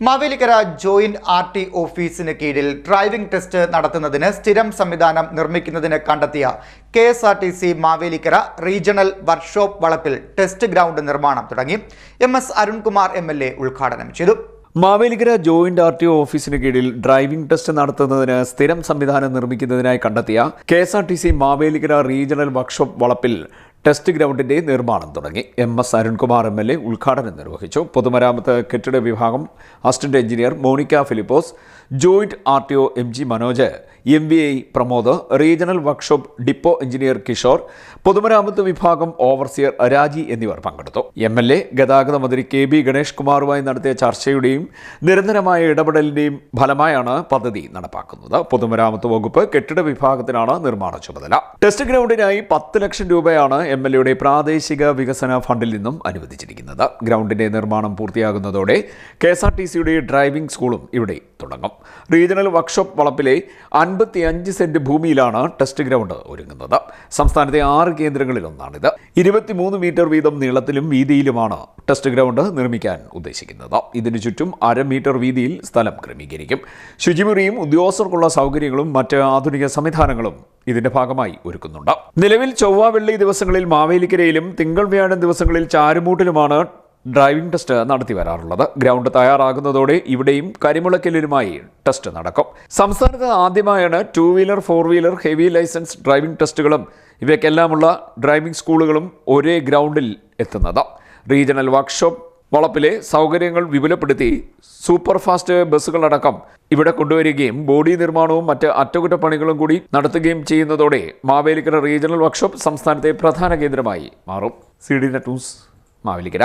Mavelikkara joint RT ഓഫീസിന് കീഴിൽ driving test നടത്തുന്നതിന് സ്ഥിരം സംവിധാനം നിർമ്മിക്കുന്നതിന് കണ്ടെത്തിയ KSRTC മാവേലിക്കര റീജിയണൽ വർക്ക്ഷോപ്പ് വളപ്പിൽ ടെസ്റ്റ് ഗ്രൗണ്ട് നിർമ്മാണം തുടങ്ങി. MS അരുൺകുമാർ MLA ഉദ്ഘാടനം ചെയ്തു. മാവേലിക്കര ജോയിന്റ് RTO ഓഫീസിന് കീഴിൽ ഡ്രൈവിംഗ് ടെസ്റ്റ് നടത്തുന്നതിന് സ്ഥിരം സംവിധാനം നിർമ്മിക്കുന്നതിനായി കണ്ടെത്തിയ KSRTC മാവേലിക്കര റീജിയണൽ വർക്ക്ഷോപ്പ് വളപ്പിൽ ടെസ്റ്റ് ഗ്രൗണ്ടിന്റെ നിർമ്മാണം തുടങ്ങി. MS അരുൺകുമാർ MLA ഉദ്ഘാടനം നിർവഹിച്ചു. പൊതുമരാമത്ത് കെട്ടിട വിഭാഗം assistant engineer Monica Philipose, joint RTO MG Manoj, MVI Pramod, regional workshop depot engineer Kishore, പൊതുമരാമത്ത് വിഭാഗം ഓവർസിയർ രാജി എന്നിവർ പങ്കെടുത്തു. MLA ഗതാഗത മന്ത്രി KB ഗണേഷ് കുമാറുമായി നടത്തിയ ചർച്ചയുടെയും നിരന്തരമായ ഇടപെടലിന്റെയും ഫലമായാണ് പദ്ധതി നടപ്പാക്കുന്നത്. പൊതുമരാമത്ത് വകുപ്പ് കെട്ടിട വിഭാഗത്തിനാണ് നിർമ്മാണ ചുമതല. ടെസ്റ്റ് ഗ്രൗണ്ടിനായി 10 ലക്ഷം രൂപയാണ് MLAയുടെ പ്രാദേശിക വികസന ഫണ്ടിൽ നിന്നും അനുവദിച്ചിരിക്കുന്നത്. ഗ്രൗണ്ടിന്റെ നിർമ്മാണം പൂർത്തിയാകുന്നതോടെ KSRTCയുടെ ഡ്രൈവിംഗ് സ്കൂളും ഇവിടെ തുടങ്ങും. റീജിയണൽ വർക്ക്ഷോപ്പ് വളപ്പിലെ 55 സെന്റ് ഭൂമിയിലാണ് ടെസ്റ്റ് ഗ്രൗണ്ട് ഒരുങ്ങുന്നത്. സംസ്ഥാനത്തെ 6 കേന്ദ്രങ്ങളിലൊന്നാണിത്. 23 മീറ്റർ വീതം നീളത്തിലും വീതിയിലുമാണ് ടെസ്റ്റ് ഗ്രൗണ്ട് നിർമ്മിക്കാൻ ഉദ്ദേശിക്കുന്നത്. ഇതിനു ചുറ്റും 1/2 മീറ്റർ വീതിയിൽ സ്ഥലം ക്രമീകരിക്കും. ശുചിമുറിയും ഉദ്യോഗസ്ഥർക്കുള്ള സൗകര്യങ്ങളും മറ്റ് ആധുനിക സംവിധാനങ്ങളും ഇതിന്റെ ഭാഗമായി ഒരുക്കുന്നുണ്ട്. നിലവിൽ ചൊവ്വ വെള്ളി ദിവസങ്ങളിൽ മാവേലിക്കരയിലും തിങ്കൾ വ്യാഴം ദിവസങ്ങളിൽ ചാരുമൂട്ടിലുമാണ് ഡ്രൈവിംഗ് ടെസ്റ്റ് നടത്തി വരാറുള്ളത്. ഗ്രൗണ്ട് തയ്യാറാകുന്നതോടെ ഇവിടെയും കരിമുളക്കലിലുമായി ടെസ്റ്റ് നടക്കും. സംസ്ഥാനത്ത് ആദ്യമായാണ് 2 wheeler 4 wheeler heavy licence driving ടെസ്റ്റുകളും ഇവയ്ക്കെല്ലാമുള്ള ഡ്രൈവിംഗ് സ്കൂളുകളും ഒരേ ഗ്രൗണ്ടിൽ എത്തുന്നത്. റീജിയണൽ വർക്ക്ഷോപ്പ് വളപ്പിലെ സൗകര്യങ്ങൾ വിപുലപ്പെടുത്തി സൂപ്പർ ഫാസ്റ്റ് ബസ്സുകളടക്കം ഇവിടെ കൊണ്ടുവരികയും ബോഡി നിർമ്മാണവും മറ്റ് അറ്റകുറ്റപ്പണികളും കൂടി നടത്തുകയും ചെയ്യുന്നതോടെ മാവേലിക്കര റീജിയണൽ വർക്ക്ഷോപ്പ് സംസ്ഥാനത്തെ പ്രധാന കേന്ദ്രമായി മാറും. CDNet news, Mavelikkara.